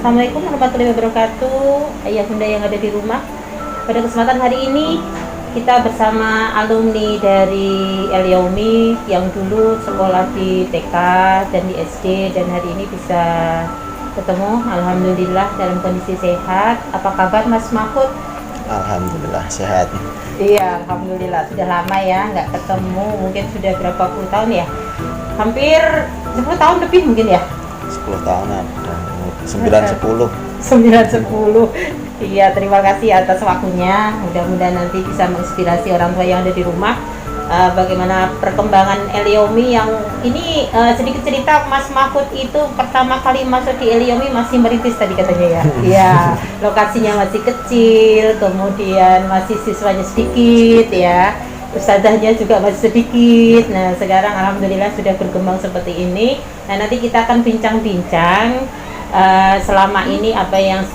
Assalamualaikum warahmatullahi wabarakatuh. Ayah bunda yang ada di rumah. Pada kesempatan hari ini kita bersama alumni dari El Yaumi yang dulu sekolah di TK dan di SD, dan hari ini bisa ketemu. Alhamdulillah dalam kondisi sehat. Apa kabar Mas Mahfud? Alhamdulillah sehat. Iya, alhamdulillah. Sudah lama ya nggak ketemu. Mungkin sudah berapa puluh tahun ya? Hampir 10 tahun lebih mungkin ya? 10 tahunan. 9-10. Iya, terima kasih atas waktunya. Mudah-mudahan nanti bisa menginspirasi orang tua yang ada di rumah. Bagaimana perkembangan El Yaumi yang ini, sedikit cerita. Mas Mahfud itu pertama kali masuk di El Yaumi masih merintis tadi katanya ya. Iya, lokasinya masih kecil, kemudian masih siswanya sedikit ya. Ustazahnya juga masih sedikit. Nah, sekarang alhamdulillah sudah berkembang seperti ini. Nah, nanti kita akan bincang-bincang selama ini apa yang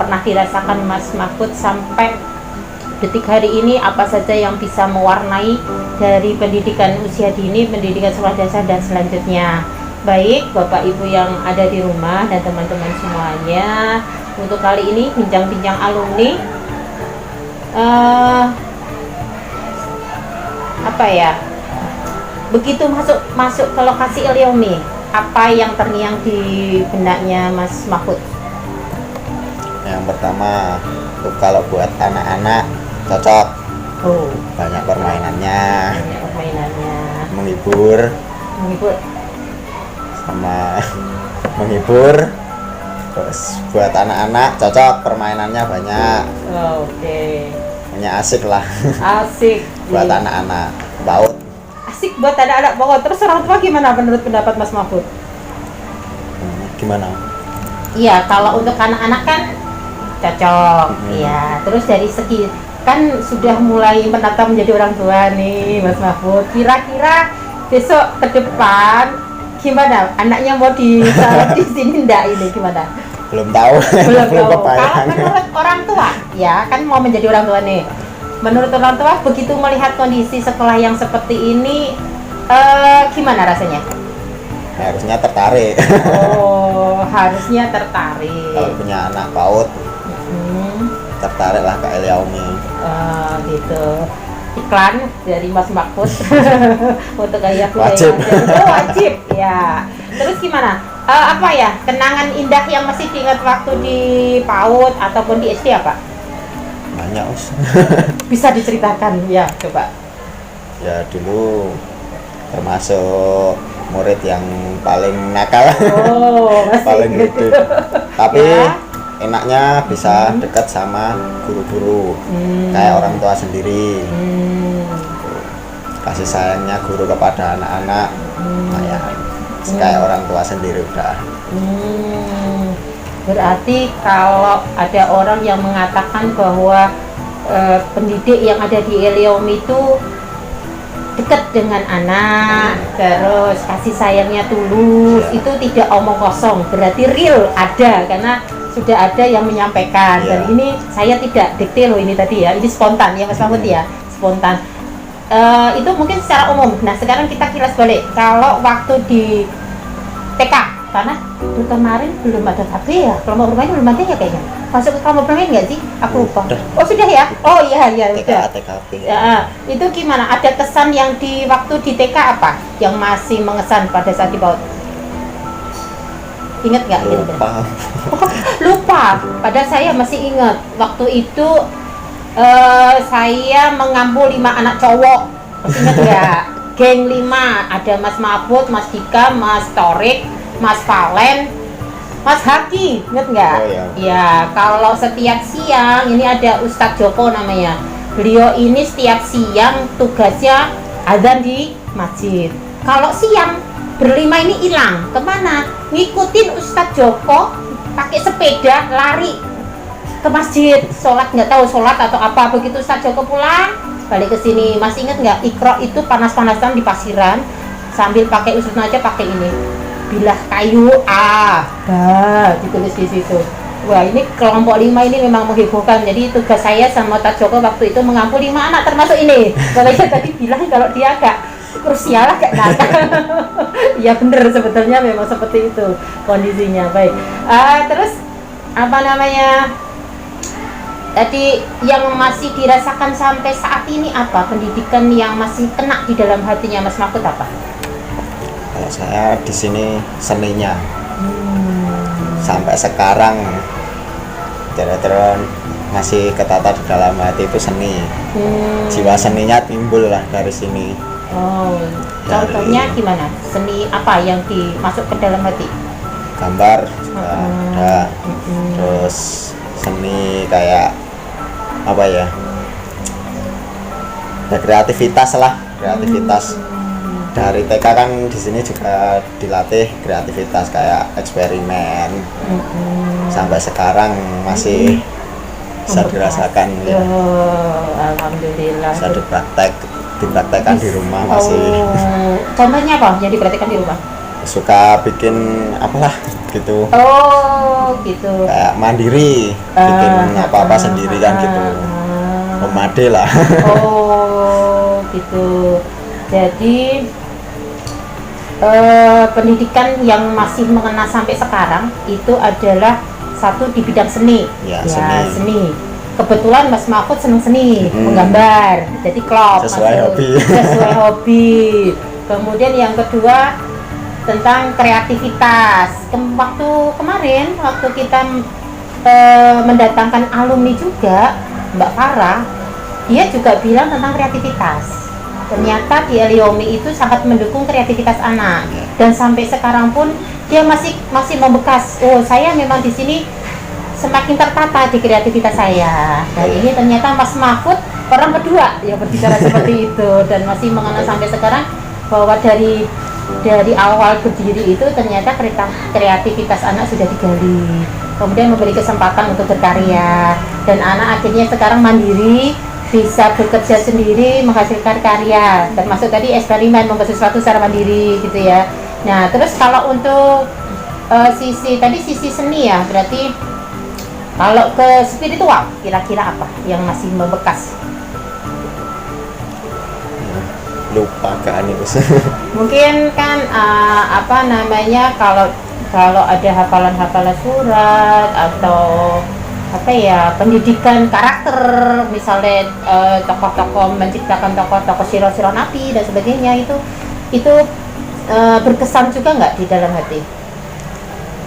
pernah dirasakan Mas Mahfud sampai detik hari ini, apa saja yang bisa mewarnai dari pendidikan usia dini, pendidikan sekolah dasar dan selanjutnya. Baik Bapak Ibu yang ada di rumah dan teman-teman semuanya, untuk kali ini bincang-bincang alumni apa ya, begitu masuk ke lokasi El Yaumi, apa yang terngiang di benaknya Mas Mahfud? Yang pertama, kalau buat anak-anak cocok. Banyak permainannya. Menghibur. Terus buat anak-anak cocok, permainannya banyak. Oke. Banyak asik lah. Asik. Buat anak-anak PAUD. Asik buat anak-anak bawah. Terus orang tua gimana menurut pendapat Mas Mahfud? Gimana? Iya, kalau untuk anak-anak kan cocok. Iya, terus dari segi kan sudah mulai menata menjadi orang tua nih Mas Mahfud. Kira-kira besok ke depan gimana? Anaknya mau di sini enggak ini gimana? Belum tahu. Belum tahu. Kalau menurut orang tua, ya kan mau menjadi orang tua nih. Menurut orang tua, begitu melihat kondisi sekolah yang seperti ini, gimana rasanya? Harusnya tertarik. Oh, harusnya tertarik. Kalau punya anak PAUD, tertarik lah ke El Yaumi. Gitu. Iklan dari Mas Mahfud untuk ayah bunda wajib. Wajib ya. Terus gimana? Apa ya kenangan indah yang masih diingat waktu di PAUD ataupun di SD apa? Banyak us. Bisa diceritakan ya, coba. Ya dulu termasuk murid yang paling nakal. Paling gede. Tapi ya, enaknya bisa dekat sama guru-guru, kayak orang tua sendiri. Kasih sayangnya guru kepada anak-anak, kayak orang tua sendiri udah. Berarti kalau ada orang yang mengatakan bahwa pendidik yang ada di El Yaumi itu dekat dengan anak, terus kasih sayangnya tulus, itu tidak omong kosong, berarti real ada, karena sudah ada yang menyampaikan. Dan ini saya tidak dikte loh ini tadi ya, ini spontan ya Mas Mahfud ya, spontan. Itu mungkin secara umum. Nah sekarang kita kilas balik, kalau waktu di TK, karena kemarin belum ada HP ya, kelompok bermain belum ada ya kayaknya. Masuk ke kelompok bermain nggak sih? Aku lupa. Oh sudah ya? Oh iya udah. TKP. Ya, itu gimana? Ada kesan yang di waktu di TK apa? Yang masih mengesan pada saat di PAUD? Ingat nggak? Lupa. Lupa. Padahal saya masih ingat. Waktu itu saya mengampu 5 anak cowok. Masih ingat nggak? Geng 5. Ada Mas Mahfud, Mas Dika, Mas Torik, Mas Valen, Mas Haki, inget nggak? Oh, iya. Ya, kalau setiap siang ini ada Ustadz Joko namanya. Beliau ini setiap siang tugasnya azan di masjid. Kalau siang berlima ini hilang, kemana? Ngikutin Ustadz Joko pakai sepeda lari ke masjid, sholat nggak tahu sholat atau apa. Begitu Ustadz Joko pulang, balik ke sini. Masih inget nggak? Iqra itu panas-panasan di pasiran sambil pakai usut aja pakai ini. Bilah kayu ditulis di situ. Wah, ini kelompok 5 ini memang menghebohkan. Jadi tugas saya sama Ustadz Joko waktu itu mengampu 5 anak termasuk ini. Kalau saya tadi bilang kalau dia agak krusial, agak nakal. Ya bener, sebetulnya memang seperti itu kondisinya. Baik. Terus apa namanya? Tadi yang masih dirasakan sampai saat ini apa? Pendidikan yang masih kena di dalam hatinya Mas Mahfud apa? Kalau saya di sini seninya sampai sekarang terus masih ketata di dalam hati itu seni. Jiwa seninya timbul lah dari sini. Oh, contohnya gimana? Seni apa yang dimasuk ke dalam hati? Gambar juga ada, terus seni kayak apa ya? Ya kreativitas lah, kreativitas. Dari TK kan di sini juga dilatih kreativitas kayak eksperimen. Sampai sekarang masih bisa dirasakan ya. Alhamdulillah. Bisa dipraktekkan di rumah masih. Contohnya apa yang dipraktekkan di rumah? Suka bikin apalah gitu. Oh, gitu. Kayak mandiri, bikin apa-apa sendiri kan gitu. Memade lah. Oh, gitu. Jadi pendidikan yang masih mengena sampai sekarang itu adalah satu di bidang seni. Ya, seni. Kebetulan Mas Mahfud senang seni, menggambar. Jadi klop sesuai hobi. Sesuai hobi. Kemudian yang kedua tentang kreativitas. Waktu kemarin waktu kita mendatangkan alumni juga, Mbak Farah, dia juga bilang tentang kreativitas. Ternyata di Eliomi itu sangat mendukung kreativitas anak, dan sampai sekarang pun dia masih membekas. Oh, saya memang di sini semakin tertata di kreativitas saya. Dan ini ternyata Mas Mahfud orang kedua yang berbicara seperti itu, dan masih mengenal sampai sekarang bahwa dari awal berdiri itu ternyata kreativitas anak sudah digali, kemudian memberi kesempatan untuk berkarya, dan anak akhirnya sekarang mandiri, bisa bekerja sendiri, menghasilkan karya, termasuk tadi eksperimen, membuat sesuatu secara mandiri gitu ya. Nah, terus kalau untuk sisi seni ya, berarti kalau ke spiritual kira-kira apa yang masih membekas? Lupa kan itu. Mungkin kan apa namanya, kalau ada hafalan surat atau apa ya, pendidikan karakter, misalnya tokoh-tokoh, menciptakan tokoh-tokoh siro-siro nabi dan sebagainya, itu berkesan juga nggak di dalam hati?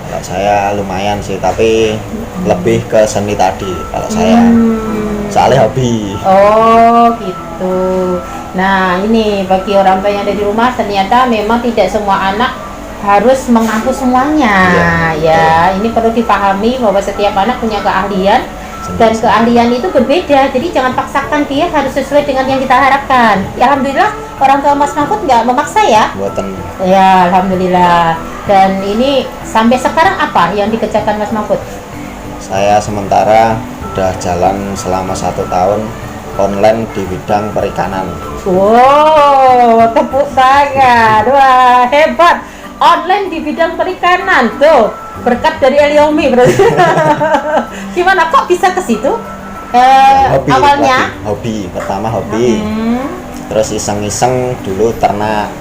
Kalau saya lumayan sih, tapi lebih ke seni tadi kalau saya. Soalnya hobi. Oh gitu. Nah, ini bagi orang tua yang ada di rumah, ternyata memang tidak semua anak harus mengaku semuanya. Ya, ini perlu dipahami bahwa setiap anak punya keahlian, dan keahlian itu berbeda. Jadi jangan paksakan dia harus sesuai dengan yang kita harapkan. Ya, alhamdulillah orang tua Mas Mahfud nggak memaksa ya. Buatan. Ya, alhamdulillah. Dan ini sampai sekarang apa yang dikerjakan Mas Mahfud? Saya sementara udah jalan selama 1 tahun online di bidang perikanan. Wow, tepuk tangan. Wah, hebat. Online di bidang perikanan tuh, berkat dari Eliomi berarti. Gimana kok bisa ke situ? Awalnya hobi, pertama hobi. Terus iseng-iseng dulu ternak.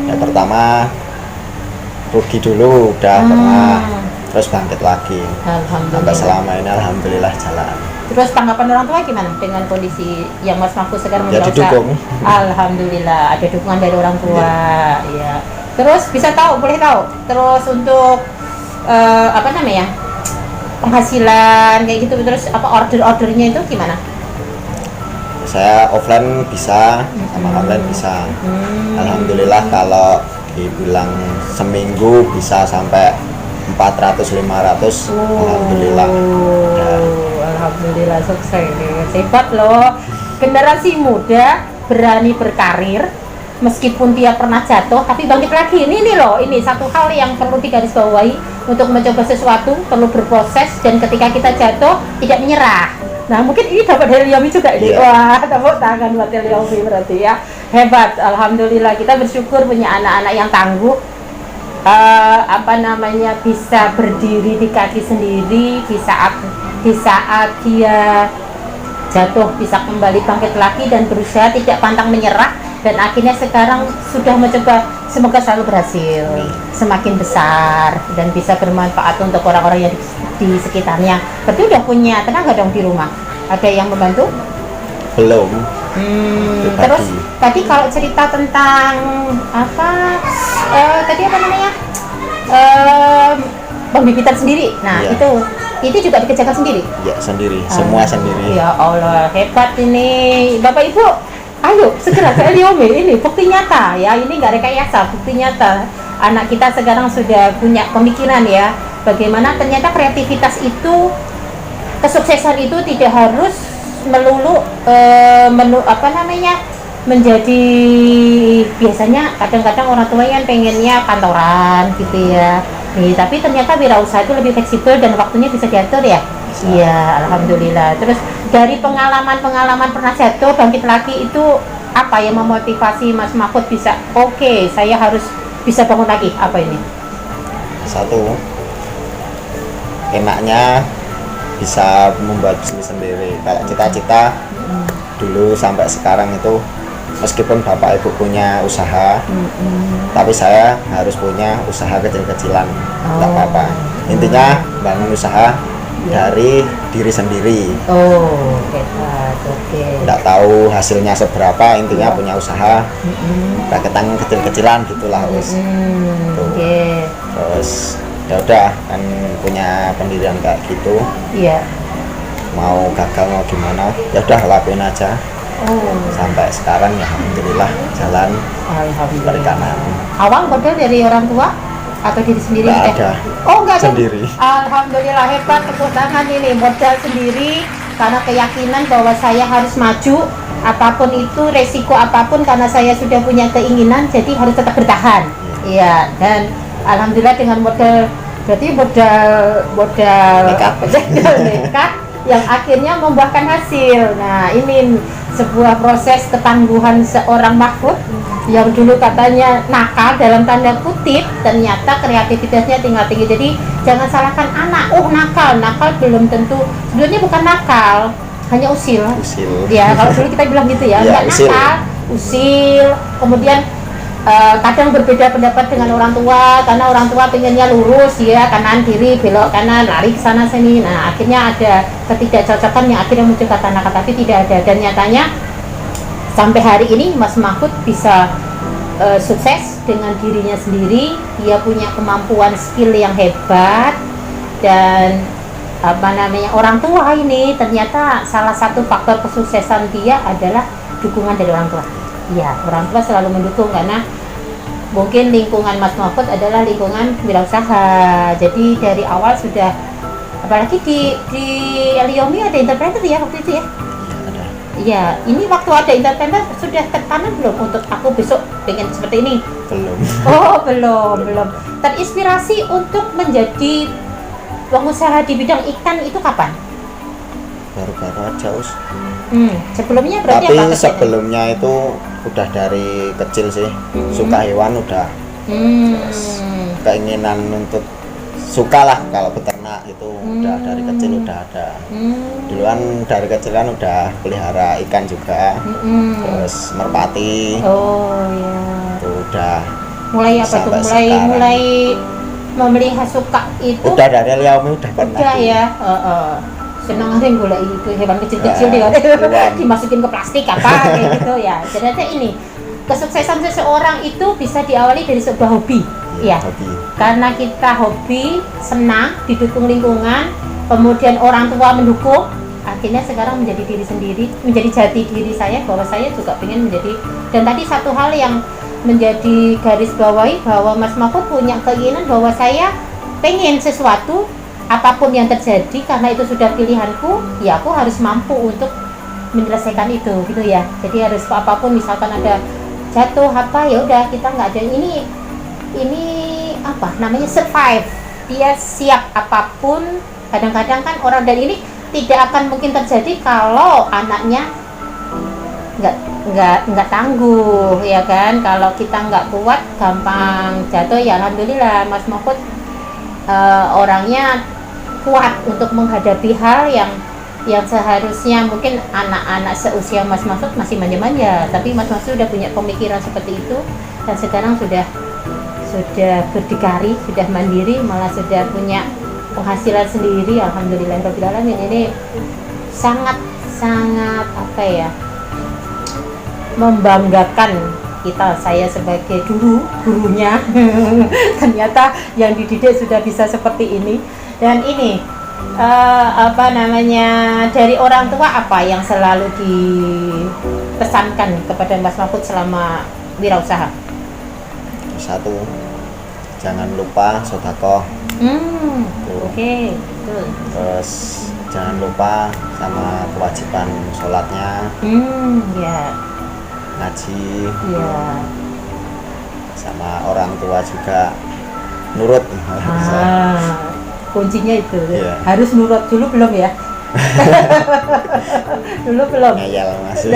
Ya pertama rugi dulu, udah ternak, terus bangkit lagi. Sampai selama ini alhamdulillah jalan. Terus tanggapan orang tua gimana dengan kondisi yang Mas Mahfud sekarang ya didukung. Alhamdulillah ada dukungan dari orang tua. Ya. Terus boleh tahu terus untuk apa namanya, penghasilan kayak gitu, terus apa ordernya itu gimana? Saya offline bisa, sama online bisa. Alhamdulillah kalau dibilang seminggu bisa sampai 400-500. Alhamdulillah. Alhamdulillah sukses. Hebat loh. Generasi muda berani berkarir meskipun dia pernah jatuh tapi bangkit lagi. Ini loh, ini satu hal yang perlu digarisbawahi. Untuk mencoba sesuatu perlu berproses, dan ketika kita jatuh tidak menyerah. Nah, mungkin ini dapat dari Eliomi juga ini. Wah, tepuk tangan buat Eliomi berarti ya. Hebat. Alhamdulillah, kita bersyukur punya anak-anak yang tangguh. Bisa berdiri di kaki sendiri di saat dia jatuh, bisa kembali bangkit lagi dan berusaha, tidak pantang menyerah, dan akhirnya sekarang sudah mencoba, semoga selalu berhasil, semakin besar dan bisa bermanfaat untuk orang-orang yang di sekitarnya. Berarti udah punya tenaga dong di rumah, ada yang membantu? Belum. Terus tadi kalau cerita tentang apa tadi apa namanya pembibitan sendiri, nah Iya. itu juga dikerjakan sendiri? Ya sendiri, semua sendiri. Ya Allah, hebat ini Bapak Ibu. Ayo segera ke Eliomi, ini bukti nyata ya, ini nggak rekayasa, bukti nyata. Anak kita sekarang sudah punya pemikiran ya, bagaimana ternyata kreativitas itu, kesuksesan itu tidak harus melulu menjadi, biasanya kadang-kadang orang tua yang pengennya kantoran gitu ya. Nih, tapi ternyata wirausaha itu lebih fleksibel dan waktunya bisa diatur ya. Iya, alhamdulillah. Terus dari pengalaman pernah jatuh bangkit lagi itu apa yang memotivasi Mas Mahfud bisa oke, saya harus bisa bangun lagi? Apa ini? Satu, enaknya bisa membuat bisnis sendiri. Kalau cita-cita dulu sampai sekarang itu, meskipun bapak ibu punya usaha, tapi saya harus punya usaha kecil-kecilan, tidak apa-apa. Intinya bangun usaha dari diri sendiri. Oh, hebat. Oke. Tidak tahu hasilnya seberapa, intinya punya usaha, raketan kecil-kecilan gitulah wis. Oke. Terus ya udah kan punya pendirian kayak gitu, Iya. mau gagal mau gimana ya udah lakuin aja. Oh, Sampai sekarang ya alhamdulillah jalan alhamdulillah. berkanan. Awal modal dari orang tua atau diri sendiri? Nggak ada. Oh, nggak ada. Sendiri. Alhamdulillah, hebat, tepuk tangan ini, modal sendiri karena keyakinan bahwa saya harus maju apapun itu, resiko apapun, karena saya sudah punya keinginan, jadi harus tetap bertahan. Iya, dan alhamdulillah dengan modal, berarti modal nekat yang akhirnya membuahkan hasil. Nah, ini sebuah proses ketangguhan seorang Mahfud yang dulu katanya nakal dalam tanda kutip, ternyata kreativitasnya tinggi. Jadi jangan salahkan anak, oh nakal belum tentu, sebenarnya bukan nakal, hanya usil. Ya, kalau dulu kita bilang gitu ya, Ya, nggak usil. nakal, usil. Kemudian kadang berbeda pendapat dengan orang tua, karena orang tua pengennya lurus ya, kanan kiri belok kanan, lari ke sana sini. Nah, akhirnya ada ketidakcocokan yang akhirnya muncul kata nakal, tapi tidak ada. Dan nyatanya sampai hari ini Mas Mahfud bisa sukses dengan dirinya sendiri. Dia punya kemampuan skill yang hebat, dan orang tua ini ternyata salah satu faktor kesuksesan dia adalah dukungan dari orang tua. Ya, orang tua selalu mendukung karena mungkin lingkungan Mas Mahfud adalah lingkungan wirausaha. Jadi dari awal sudah, apalagi di Eliomi ada interpreter ya waktu itu ya. Ada. Iya, ini waktu ada interpreter sudah tertanam belum untuk aku besok pengen seperti ini? Belum. Oh, belum. Terinspirasi untuk menjadi pengusaha di bidang ikan itu kapan? Baru-baru aja us. Sebelumnya berarti Tapi apa? sebelumnya itu udah dari kecil sih, suka hewan udah. Terus keinginan untuk suka lah kalau beternak itu udah dari kecil udah ada. Duluan dari kecil kan udah pelihara ikan juga. Terus merpati Oh ya. itu udah. Mulai apa tuh? Sampai sekarang. Mulai memelihara suka itu. Udah dari Eliomi udah pernah. Udah ya. Senang aja golek itu hewan kecil-kecil Ya, dia hewan. dimasukin ke plastik apa kayak gitu ya. Ternyata ini kesuksesan seseorang itu bisa diawali dari sebuah hobi. Ya. Hobi. Karena kita hobi, senang, didukung lingkungan, kemudian orang tua mendukung, akhirnya sekarang menjadi diri sendiri, menjadi jati diri saya bahwa saya juga pengen menjadi. Dan tadi satu hal yang menjadi garis bawahi bahwa Mas Mahfud punya keinginan bahwa saya pengen sesuatu apapun yang terjadi, karena itu sudah pilihanku, ya aku harus mampu untuk menyelesaikan itu gitu ya. Jadi harus apapun, misalkan ada jatuh apa, ya udah kita nggak ada ini apa namanya, survive. Dia siap apapun. Kadang-kadang kan orang, dan ini tidak akan mungkin terjadi kalau anaknya nggak tangguh ya kan. Kalau kita nggak kuat, gampang jatuh. Ya alhamdulillah Mas Mahfud orangnya kuat untuk menghadapi hal yang yang seharusnya mungkin anak-anak seusia Mas Mahfud masih manja-manja, tapi Mas Mahfud sudah punya pemikiran seperti itu dan sekarang sudah berdikari, sudah mandiri, malah sudah punya penghasilan sendiri. Alhamdulillahirobbilalamin. Ini sangat apa ya, membanggakan kita. Saya sebagai gurunya ternyata yang dididik sudah bisa seperti ini. Dan ini dari orang tua apa yang selalu dipesankan kepada Mas Mahfud selama wirausaha? Satu, jangan lupa sedekah. Oke, betul. Terus jangan lupa sama kewajiban sholatnya, Ya, ngaji, ya. sama orang tua juga nurut. Kuncinya itu. Iya. Harus nurut dulu belum ya? Dulu belum. Ngeyel masih.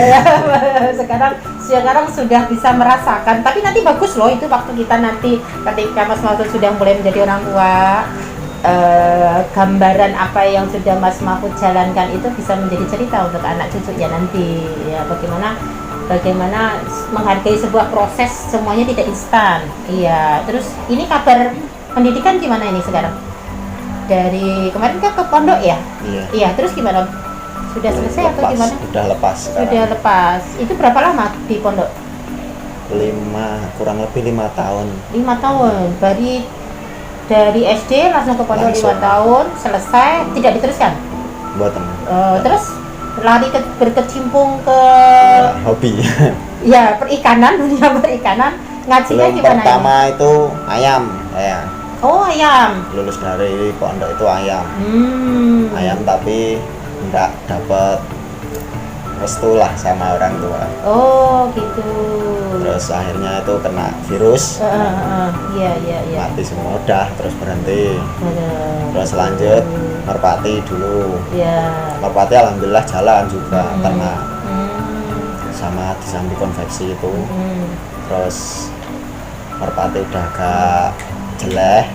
Sekarang sudah bisa merasakan. Tapi nanti bagus loh itu waktu kita nanti ketika Mas Mahfud sudah mulai menjadi orang tua, gambaran apa yang sudah Mas Mahfud jalankan itu bisa menjadi cerita untuk anak cucunya nanti. Ya, bagaimana menghargai sebuah proses, semuanya tidak instan. Iya. Terus ini kabar pendidikan gimana ini sekarang? Dari kemarin kan ke pondok ya? Iya. Terus gimana? Sudah selesai atau gimana? Sudah lepas sekarang. Sudah lepas. Itu berapa lama di pondok? Kurang lebih 5 tahun. 5 tahun. Dari SD langsung ke pondok 5 tahun, selesai, tidak diteruskan? Buat teman. Terus lari berkecimpung ke hobi. Ya, perikanan, dunia perikanan. Ngajinya gimana? Pertama itu ayam, ya. Oh, ayam. Lulus dari pondok itu ayam. Ayam tapi enggak dapat restu lah sama orang tua. Oh, gitu. Terus akhirnya itu kena virus. Iya. Mati semua, udah terus berhenti. Terus lanjut merpati dulu. Iya. Merpati alhamdulillah jalan juga ternak. Sama di samping konveksi itu. Terus merpati udah agak jelek.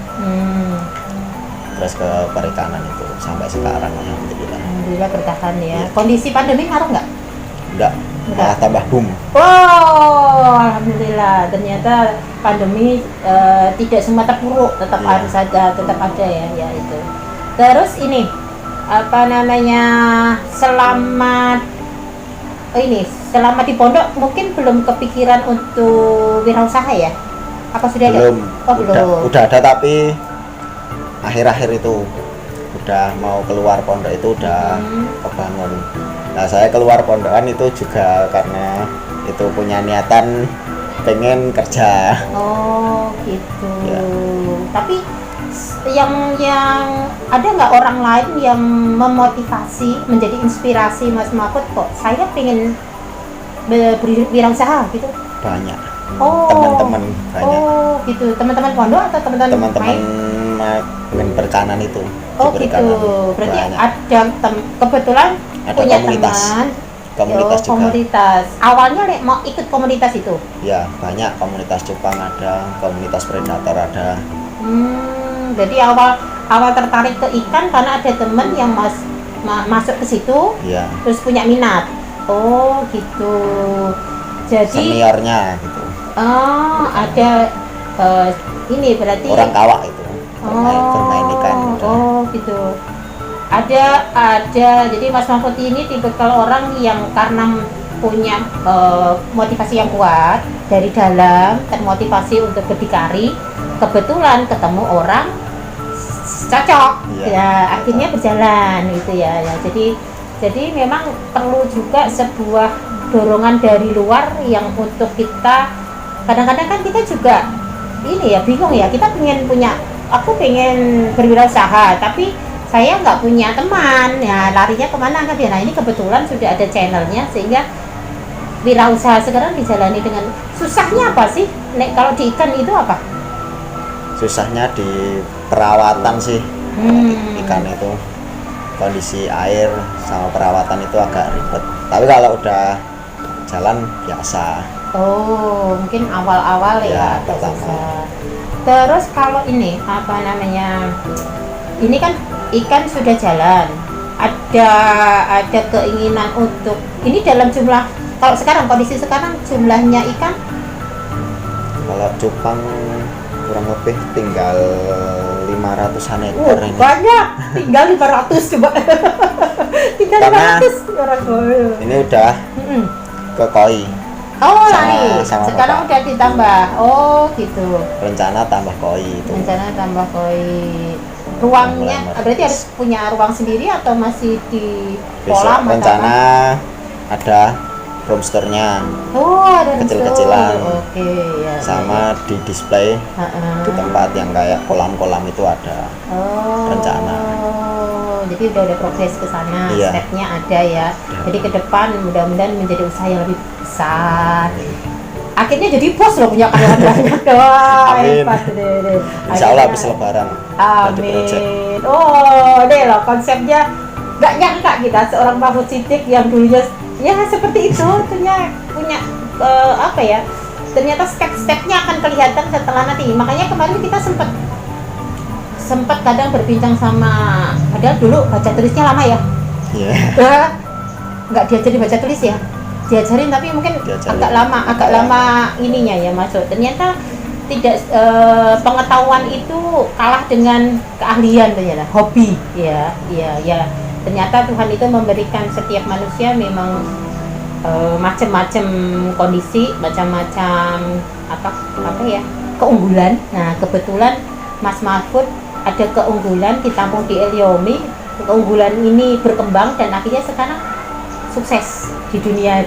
Terus ke perikanan itu sampai sekarang alhamdulillah bertahan ya. Kondisi pandemi ngaruh nggak? Enggak, malah tambah boom. Oh, alhamdulillah. Ternyata pandemi tidak semua terpuruk, tetap harus ada, tetap ada ya itu. Terus ini selama di pondok mungkin belum kepikiran untuk wirausaha ya? Apa sudah ada? Belum. Udah ada, tapi akhir-akhir itu udah mau keluar pondok itu udah kebangun. Nah, saya keluar pondokan itu juga karena itu punya niatan pengen kerja. Oh, gitu. Ya. Tapi yang ada nggak orang lain yang memotivasi, menjadi inspirasi Mas Mahfud kok saya pengen berwirausaha gitu? Banyak. Teman-teman banyak. Oh, gitu. Teman-teman pondok atau teman-teman main perikanan itu. Oh, gitu. Berarti banyak. Ada kebetulan ada punya komunitas. Komunitas juga. Komunitas. Awalnya mau ikut komunitas itu? Ya, banyak komunitas cupang ada, komunitas predator ada. Jadi awal tertarik ke ikan karena ada teman yang masuk ke situ. Ya. Terus punya minat. Oh, gitu. Jadi seniornya gitu. Oh, ada ini berarti orang kawak itu bermain ikan. Oh, gitu. Ada jadi Mas Mahfud ini tipikal orang yang karena punya motivasi yang kuat dari dalam, termotivasi untuk berdikari, kebetulan ketemu orang cocok. Ya, akhirnya berjalan gitu ya. Jadi memang perlu juga sebuah dorongan dari luar yang untuk kita. Kadang-kadang kan kita juga ini ya bingung ya, kita aku pengen berwirausaha tapi saya nggak punya teman ya, larinya kemana kan ya. Nah, ini kebetulan sudah ada channelnya sehingga wirausaha sekarang dijalani dengan susahnya apa sih? Kalau di ikan itu apa? Susahnya di perawatan sih. Ikan itu kondisi air sama perawatan itu agak ribet. Tapi kalau udah jalan biasa. Oh, mungkin awal-awal ya agak susah. Terus kalau ini ini kan ikan sudah jalan, ada keinginan untuk ini dalam jumlah, kalau sekarang kondisi sekarang jumlahnya ikan Kalau cupang kurang lebih tinggal 500-an ekor ini. banyak, tinggal 500 coba. Tinggal Karena 500 orang tua. Ini udah Mm-mm. ke koi. Oh Sama- lain, sama sekarang bapak. udah ditambah. Oh gitu. Rencana tambah koi itu. Rencana tambah koi. Ruangnya Mulai berarti meretis. harus punya ruang sendiri atau masih di Besok kolam atau rencana apa? ada roomsternya Oh ada kecil-kecilan. Oke ya. sama di display Heeh. di tempat yang kayak kolam-kolam itu ada. Oh, rencana. jadi udah ada progres ke sana, Iya. stepnya ada ya. Jadi ke depan mudah-mudahan menjadi usaha yang lebih besar. Akhirnya jadi bos loh, punya karyawan banyak. Wah, Amin. hebat deh. Insya Allah Akhirnya- habis lebaran jadi project. Amin. Oh, deh loh konsepnya. Nggak nyangka kita seorang Mahfud Siddiq yang dulunya ya seperti itu, punya apa ya? Ternyata step-stepnya akan kelihatan setelah nanti. Makanya kemarin kita sempat kadang berbincang sama, padahal dulu baca tulisnya lama ya. Iya. Nggak diajarin baca tulis ya, diajarin tapi mungkin Diajarin. agak lama ininya ya masuk. Ternyata tidak, pengetahuan itu kalah dengan keahlian ternyata, hobi ya. Ternyata Tuhan itu memberikan setiap manusia memang macam-macam kondisi, macam-macam apa ya, keunggulan. Nah kebetulan Mas Mahfud ada keunggulan ditampung di Elyomi, keunggulan ini berkembang dan akhirnya sekarang sukses di dunia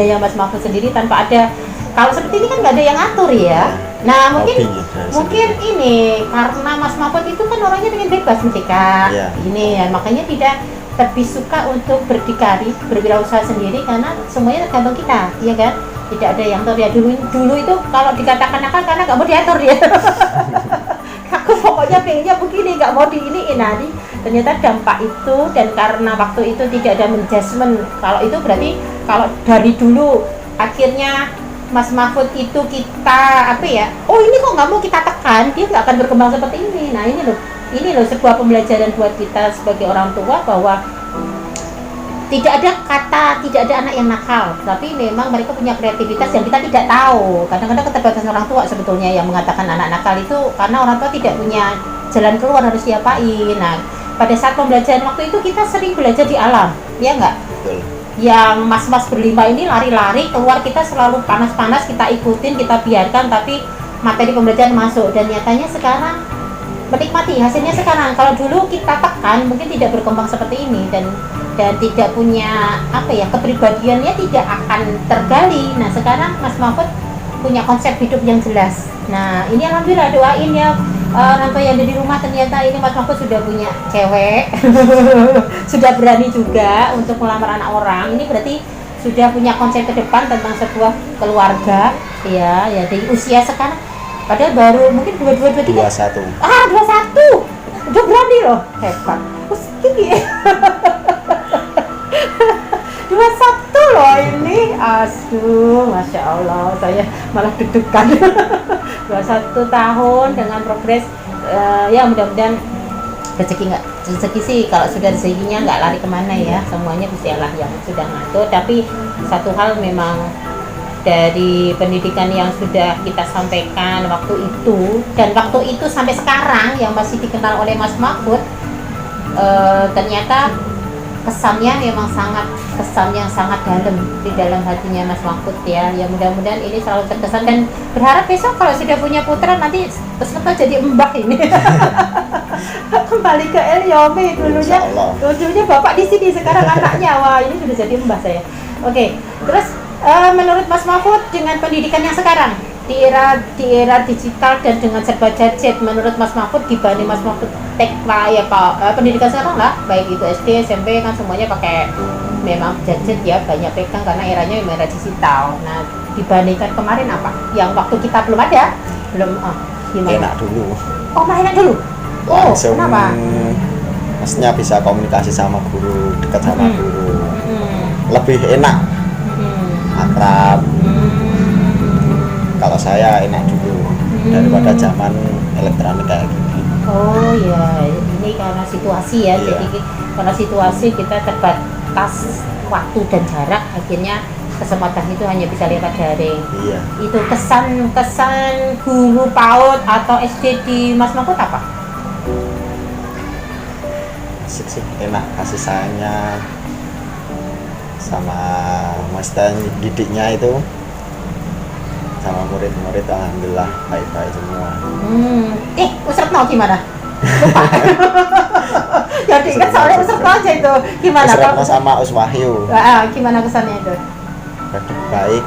yang Mas Mahfud sendiri tanpa ada, kalau seperti ini kan nggak ada yang ngatur ya. Nah mungkin Hobi dari mungkin ini karena Mas Mahfud itu kan orangnya pengen bebas nih Kak. Iya. Ini ya makanya tidak lebih suka untuk berdikari, berwirausaha sendiri karena semuanya tergantung kita, iya kan? Tidak ada yang ngatur ya. Dulu itu kalau dikatakan nakal karena nggak mau diatur dia. Aku pokoknya pengennya begini, nggak mau diiniin. Nah, ternyata dampak itu, dan karena waktu itu tidak ada menjudgment. Kalau itu berarti kalau dari dulu akhirnya Mas Mahfud itu kita apa ya? Oh ini kok nggak mau kita tekan, dia nggak akan berkembang seperti ini. Nah ini loh sebuah pembelajaran buat kita sebagai orang tua bahwa tidak ada anak yang nakal, tapi memang mereka punya kreativitas yang kita tidak tahu. Kadang-kadang keterbatasan orang tua sebetulnya yang mengatakan anak nakal itu karena orang tua tidak punya jalan keluar, harus diapain. Nah, pada saat pembelajaran waktu itu kita sering belajar di alam, ya nggak? Betul. Yang mas-mas berlima ini lari-lari keluar, kita selalu panas-panas, kita ikutin, kita biarkan, tapi materi pembelajaran masuk. Dan nyatanya sekarang menikmati hasilnya sekarang. Kalau dulu kita tekan mungkin tidak berkembang seperti ini dan tidak punya apa ya, kepribadiannya tidak akan tergali. Nah sekarang Mas Mahfud punya konsep hidup yang jelas. Nah ini alhamdulillah, doain ya orang tua yang ada di rumah, ternyata ini Mas Mahfud sudah punya cewek. Sudah berani juga untuk melamar anak orang. Ini berarti sudah punya konsep ke depan tentang sebuah keluarga ya di usia sekarang. Padahal baru mungkin 22, 23. 21. 21. Udah berani loh, hebat. Terus tinggi. 21 loh ini, aduh, masya Allah, saya malah deg-degan. 21 tahun dengan progres, ya mudah-mudahan rezeki sih, kalau sudah rezekinya nggak lari kemana ya, semuanya Gusti Allah yang sudah ngatur. Tapi satu hal memang dari pendidikan yang sudah kita sampaikan waktu itu, dan waktu itu sampai sekarang yang masih dikenal oleh Mas Mahfud, ternyata kesannya memang kesan yang sangat dalam di dalam hatinya Mas Mahfud ya. Ya mudah-mudahan ini selalu terkesan, dan berharap besok kalau sudah punya putra nanti peserta jadi mbah ini. Kembali ke Elyomi, dulunya bapak di sini, sekarang anaknya. Wah ini sudah jadi mbah saya. Oke, terus menurut Mas Mahfud dengan pendidikan yang sekarang di era digital dan dengan serba gadget, menurut Mas Mahfud dibanding Mas Mahfud ya Pak, pendidikan sekarang lah, baik itu SD, SMP kan semuanya pakai memang gadget ya, banyak pegang karena eranya memang era digital. Nah dibandingkan kemarin apa yang waktu kita belum ada, gimana? Enak dulu. Oh malah enak dulu. Langsung, kenapa? maksudnya bisa komunikasi sama guru, dekat sama guru. Lebih enak, akrab. Kalau saya enak dulu daripada zaman elektronik kayak gini. Oh ya, ini karena situasi ya. Iya. Jadi karena situasi kita terbatas waktu dan jarak, akhirnya kesempatan itu hanya bisa lewat daring. Iya. Itu kesan guru PAUD atau SD di Mas Mahfud apa? Asik sih, enak kasih sayangnya sama master didiknya itu, sama murid-murid alhamdulillah baik-baik semua. Usretno gimana? Lupa. Jadi kan soalnya Usretno aja itu. Gimana Usretno sama Us Wahyu gimana kesannya itu? baik,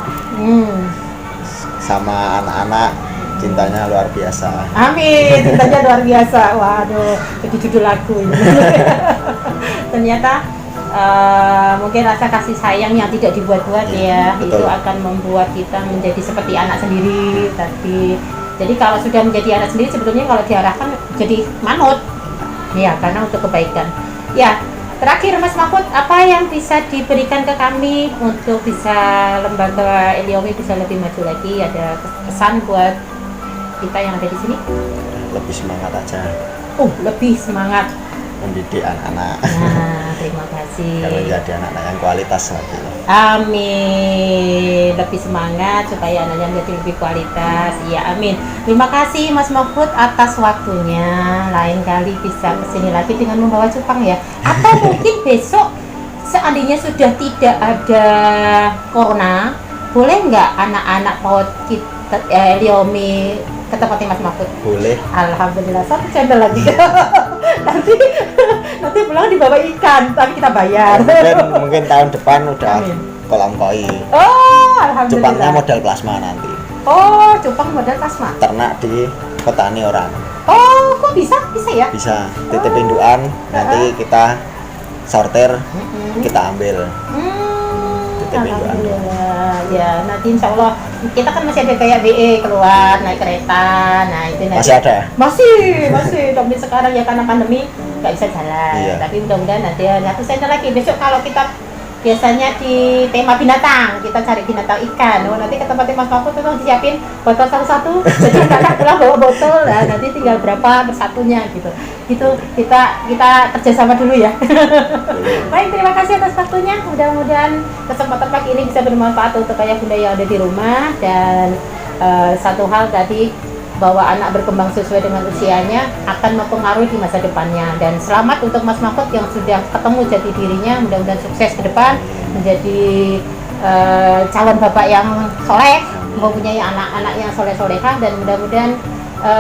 sama anak-anak cintanya luar biasa. Amin, cintanya luar biasa. Waduh, jadi judul lagu ini. Ternyata mungkin rasa kasih sayang yang tidak dibuat-buat ya, betul. itu akan membuat kita menjadi seperti anak sendiri tadi. Jadi kalau sudah menjadi anak sendiri, sebetulnya kalau diarahkan jadi manut ya, karena untuk kebaikan ya. Terakhir Mas Mahfud, apa yang bisa diberikan ke kami untuk bisa lembaga Eliomi bisa lebih maju lagi? Ada pesan buat kita yang ada di sini? Lebih semangat aja Lebih semangat mendidik anak-anak. Nah, terima kasih. Kalau jadi anak-anak yang kualitas lagi. Amin. Lebih semangat supaya anaknya menjadi lebih kualitas. Ya, amin. Terima kasih Mas Mahfud atas waktunya. Lain kali bisa kesini lagi dengan membawa cupang ya. Atau mungkin besok seandainya sudah tidak ada corona, boleh nggak anak-anak PAUD kita Eliomi ke tempatnya Mas Mahfud? Boleh. Alhamdulillah, satu channel lagi. nanti pulang dibawa ikan, tapi kita bayar. Mungkin tahun depan udah Amin. kolam koi. Oh, alhamdulillah. Cupangnya model plasma nanti. Oh, cupang model plasma. Ternak di petani orang. Oh, kok bisa ya? Bisa titip indukan, nanti kita sortir, kita ambil. Titip indukan. Alhamdulillah. Ya, nanti insya Allah kita kan masih ada kayak BE keluar naik kereta. Nah, itu nanti Masih ada? Masih. Tapi sekarang ya karena pandemi nggak bisa jalan. Iya. Tapi mudah-mudahan nanti ada satu channel lagi. Besok kalau kita biasanya di tema binatang, kita cari binatang ikan. Oh, nanti ke tempat Mas Mahfud tuh disiapin botol satu-satu. Jadi kakak pulang bawa botol. Nah, nanti tinggal berapa persatunya gitu. Itu kita kerjasama dulu ya. Baik, terima kasih atas waktunya. Mudah-mudahan kesempatan pagi ini bisa bermanfaat untuk ayah bunda yang ada di rumah. Dan satu hal tadi, bahwa anak berkembang sesuai dengan usianya akan mempengaruhi di masa depannya. Dan selamat untuk Mas Mahfud yang sudah ketemu jati dirinya. Mudah-mudahan sukses ke depan, menjadi calon bapak yang soleh, mempunyai anak-anak yang soleh-solehah, dan mudah-mudahan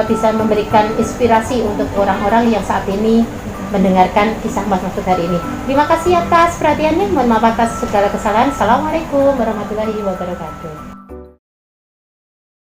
bisa memberikan inspirasi untuk orang-orang yang saat ini mendengarkan kisah Mas Mahfud hari ini. Terima kasih atas perhatiannya. Mohon maaf atas segala kesalahan. Assalamualaikum warahmatullahi wabarakatuh.